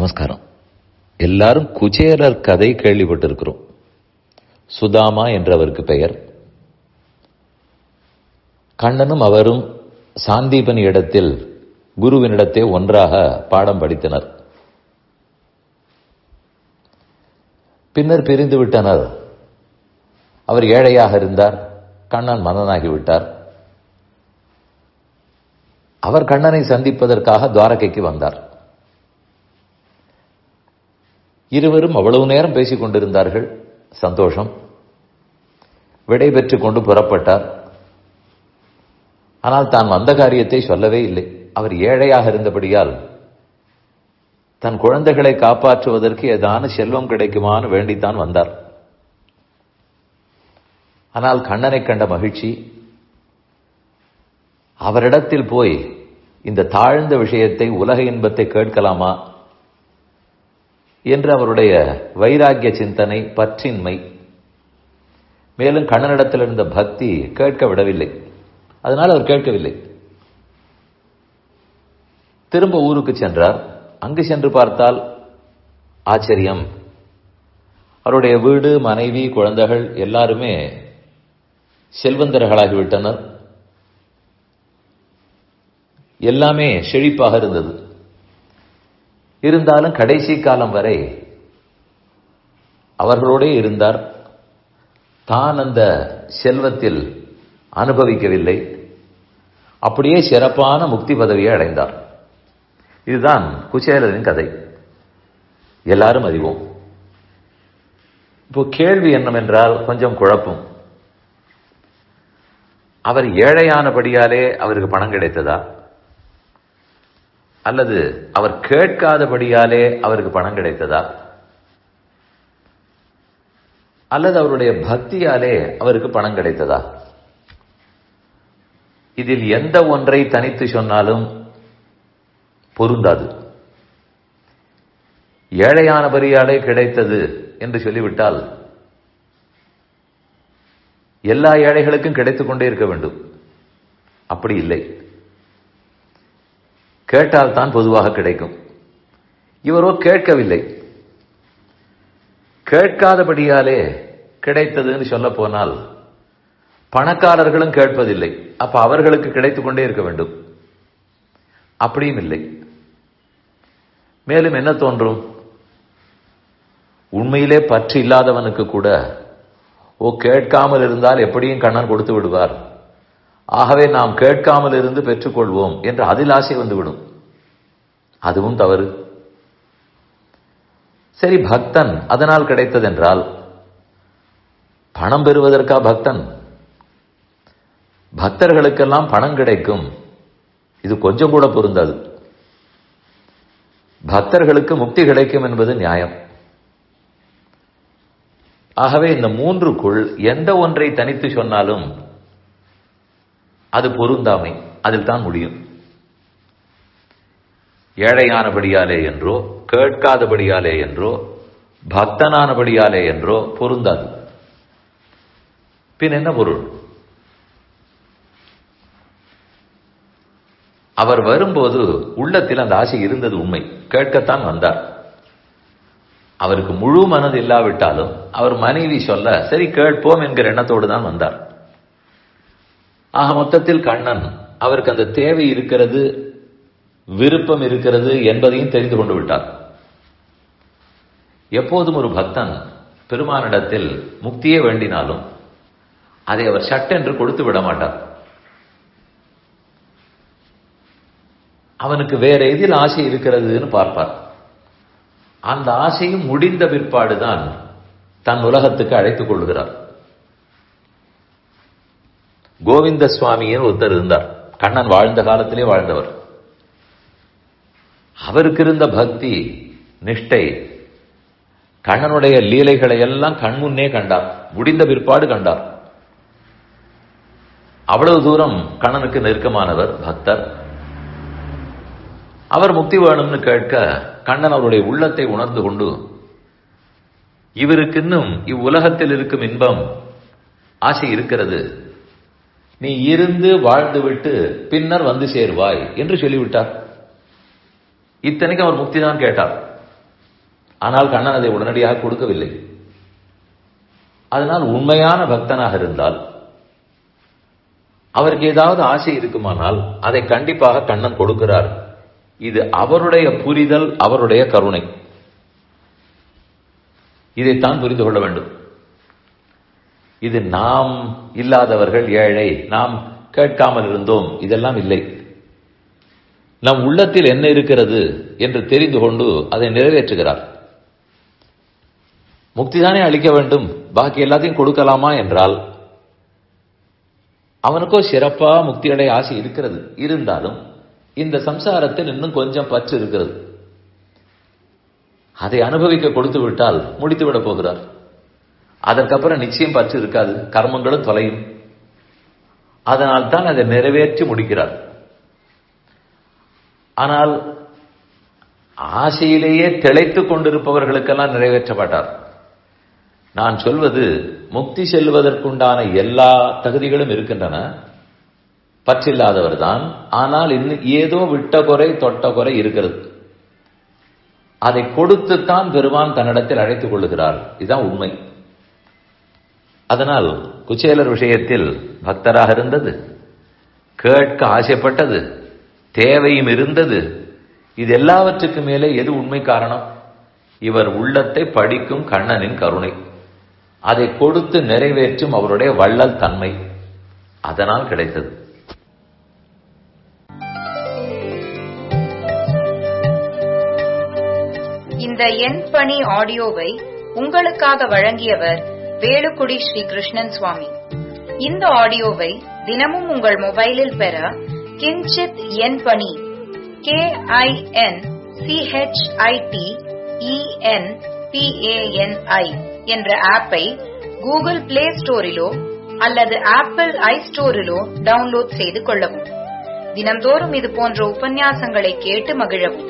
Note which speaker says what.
Speaker 1: நமஸ்காரம். எல்லாரும் குச்சேலர் கதை கேள்விப்பட்டிருக்கிறோம். சுதாமா என்றவருக்கு பெயர். கண்ணனும் அவரும் சாந்தீபனி இடத்தில் குருவினிடத்தே ஒன்றாக பாடம் படித்தனர். பின்னர் பிரிந்து விட்டனர். அவர் ஏழையாக இருந்தார், கண்ணன் மன்னனாகிவிட்டார். அவர் கண்ணனை சந்திப்பதற்காக துவாரகைக்கு வந்தார். இருவரும் அவ்வளவு நேரம் பேசிக் கொண்டிருந்தார்கள். சந்தோஷம். விடை பெற்றுக் கொண்டு புறப்பட்டார். ஆனால் தான் வந்த காரியத்தை சொல்லவே இல்லை. அவர் ஏழையாக இருந்தபடியால் தன் குழந்தைகளை காப்பாற்றுவதற்கு ஏதான செல்வம் கிடைக்குமான்னு வேண்டித்தான் வந்தார். ஆனால் கண்ணனை கண்ட மகிழ்ச்சி, அவரிடத்தில் போய் இந்த தாழ்ந்த விஷயத்தை, உலக இன்பத்தை கேட்கலாமா என்று அவருடைய வைராக்கிய சிந்தனை, பற்றின்மை, மேலும் கண்ணனிடத்தில் இருந்த பக்தி கேட்க விடவில்லை. அதனால் அவர் கேட்கவில்லை. திரும்ப ஊருக்கு சென்றார். அங்கு சென்று பார்த்தால் ஆச்சரியம். அவருடைய வீடு, மனைவி, குழந்தைகள் எல்லாருமே செல்வந்தர்களாகிவிட்டனர். எல்லாமே செழிப்பாக இருந்தது. இருந்தாலும் கடைசி காலம் வரை அவர்களோடே இருந்தார். தான் அந்த செல்வத்தில் அனுபவிக்கவில்லை. அப்படியே சிறப்பான முக்தி பதவியை அடைந்தார். இதுதான் குச்சேலரின் கதை. எல்லாரும் அறிவோம். இப்போ கேள்வி என்னவென்றால் கொஞ்சம் குழப்பம். அவர் ஏழையானபடியாலே அவருக்கு பணம் கிடைத்ததா, அல்லது அவர் கேட்காதபடியாலே அவருக்கு பணம் கிடைத்ததா, அல்லது அவருடைய பக்தியாலே அவருக்கு பணம் கிடைத்ததா? இதில் எந்த ஒன்றை தனித்து சொன்னாலும் பொருந்தாது. ஏழையானபடியாலே கிடைத்தது என்று சொல்லிவிட்டால் எல்லா ஏழைகளுக்கும் கிடைத்துக் கொண்டே இருக்க வேண்டும். அப்படி இல்லை. கேட்டால் தான் பொதுவாக கிடைக்கும். இவரோ கேட்கவில்லை. கேட்காதபடியாலே கிடைத்ததுன்னு சொல்ல போனால் பணக்காரர்களும் கேட்பதில்லை. அப்ப அவர்களுக்கு கிடைத்துக் கொண்டே இருக்க வேண்டும். அப்படியும் இல்லை. மேலும் என்ன தோன்றும்? உண்மையிலே பற்று இல்லாதவனுக்கு கூட கேட்காமல் இருந்தால் எப்படியும் கண்ணன் கொடுத்து விடுவார், ஆகவே நாம் கேட்காமல் இருந்து பெற்றுக்கொள்வோம் என்று அதில் ஆசை வந்துவிடும். அதுவும் தவறு. சரி, பக்தன் அதனால் கிடைத்ததென்றால் பணம் பெறுவதற்கா பக்தன்? பக்தர்களுக்கெல்லாம் பணம் கிடைக்கும், இது கொஞ்சம் கூட பொருந்தாது. பக்தர்களுக்கு முக்தி கிடைக்கும் என்பது நியாயம். ஆகவே இந்த மூன்றுக்குள் எந்த ஒன்றை தனித்து சொன்னாலும் அது பொருந்தாமை. அதில் தான் முடியும். ஏழையானபடியாலே என்றோ, கேட்காதபடியாலே என்றோ, பக்தனானபடியாலே என்றோ பொருந்தாது. பின் என்ன பொருள்? அவர் வரும்போது உள்ளத்தில் அந்த ஆசை இருந்தது உண்மை. கேட்கத்தான் வந்தார். அவருக்கு முழு மனது இல்லாவிட்டாலும் அவர் மனைவி சொல்ல சரி கேட்போம் என்கிற எண்ணத்தோடு தான் வந்தார். ஆக மொத்தத்தில் கண்ணன் அவருக்கு அந்த தேவை இருக்கிறது, விருப்பம் இருக்கிறது என்பதையும் தெரிந்து கொண்டு விட்டார். எப்போதும் ஒரு பக்தன் பெருமானிடத்தில் முக்தியே வேண்டினாலும் அதை அவர் சட்டென்று கொடுத்து விட மாட்டார். அவனுக்கு வேற எதில் ஆசை இருக்கிறதுன்னு பார்ப்பார். அந்த ஆசையும் முடிந்த பிற்பாடுதான் தன் உலகத்துக்கு அழைத்துக் கொள்கிறார். கோவிந்த சுவாமியின் ஒருத்தர் இருந்தார். கண்ணன் வாழ்ந்த காலத்திலே வாழ்ந்தவர். அவருக்கு இருந்த பக்தி, நிஷ்டை, கண்ணனுடைய லீலைகளை எல்லாம் கண்முன்னே கண்டார். முடிந்த பிற்பாடு கண்டார். அவ்வளவு தூரம் கண்ணனுக்கு நெருக்கமானவர், பக்தர். அவர் முக்தி வேணும்னு கேட்க கண்ணன் அவருடைய உள்ளத்தை உணர்ந்து கொண்டு, இவருக்கு இன்னும் இவ்வுலகத்தில் இருக்கும் இன்பம் ஆசை இருக்கிறது, நீ இருந்து வாழ்ந்துவிட்டு பின்னர் வந்து சேர்வாய் என்று சொல்லிவிட்டார். இத்தனைக்கு அவர் முக்தி தான் கேட்டார். ஆனால் கண்ணன் அதை உடனடியாக கொடுக்கவில்லை. அதனால் உண்மையான பக்தனாக இருந்தால் அவருக்கு ஏதாவது ஆசை இருக்குமானால் அதை கண்டிப்பாக கண்ணன் கொடுக்கிறார். இது அவருடைய புரிதல், அவருடைய கருணை. இதைத்தான் புரிந்து கொள்ள வேண்டும். இது நாம் இல்லாதவர்கள், ஏழை, நாம் கேட்காமல் இருந்தோம், இதெல்லாம் இல்லை. நம் உள்ளத்தில் என்ன இருக்கிறது என்று தெரிந்து கொண்டு அதை நிறைவேற்றுகிறார். முக்திதானே அளிக்க வேண்டும், பாக்கி எல்லாத்தையும் கொடுக்கலாமா என்றால் அவனுக்கோ சிறப்பா முக்தியடைய ஆசை இருக்கிறது. இருந்தாலும் இந்த சம்சாரத்தில் இன்னும் கொஞ்சம் பற்று இருக்கிறது. அதை அனுபவிக்க கொடுத்து விட்டால் முடித்து விட போகிறார். அதற்கப்புறம் நிச்சயம் பற்று இருக்காது, கர்மங்களும் தொலையும். அதனால் தான் அதை நிறைவேற்றி முடிக்கிறார். ஆனால் ஆசையிலேயே திளைத்துக் கொண்டிருப்பவர்களுக்கெல்லாம் நிறைவேற்ற மாட்டார். நான் சொல்வது, முக்தி செல்வதற்குண்டான எல்லா தகுதிகளும் இருக்கின்றன, பற்றில்லாதவர் தான். ஆனால் இன்னும் ஏதோ விட்ட குறை தொட்ட குறை இருக்கிறது. அதை கொடுத்துத்தான் பெருமான் தன்னிடத்தில் அழைத்துக் கொள்ளுகிறார். இதுதான் உண்மை. அதனால் குச்சேலர் விஷயத்தில் பக்தராக இருந்தது, கேட்க ஆசைப்பட்டது, தேவையும் இருந்தது. இது எல்லாவற்றுக்கு மேலே எது உண்மை காரணம்? இவர் உள்ளத்தை படிக்கும் கண்ணனின் கருணை, அதை கொடுத்து நிறைவேற்றும் அவருடைய வள்ளல் தன்மை. அதனால் கிடைத்தது.
Speaker 2: இந்த என் பணி ஆடியோவை உங்களுக்காக வழங்கியவர் வேலுக்குடி ஸ்ரீ கிருஷ்ணன் சுவாமி. இந்த ஆடியோவை தினமும் உங்கள் மொபைலில் பெற கிஞ்சித் என் பணி KINCHITENPANI என்ற ஆப்பை கூகுள் பிளே ஸ்டோரிலோ அல்லது ஆப்பிள் ஐஸ்டோரிலோ டவுன்லோட் செய்து கொள்ளவும். தினம்தோறும் இது போன்ற உபன்யாசங்களை கேட்டு மகிழவும்.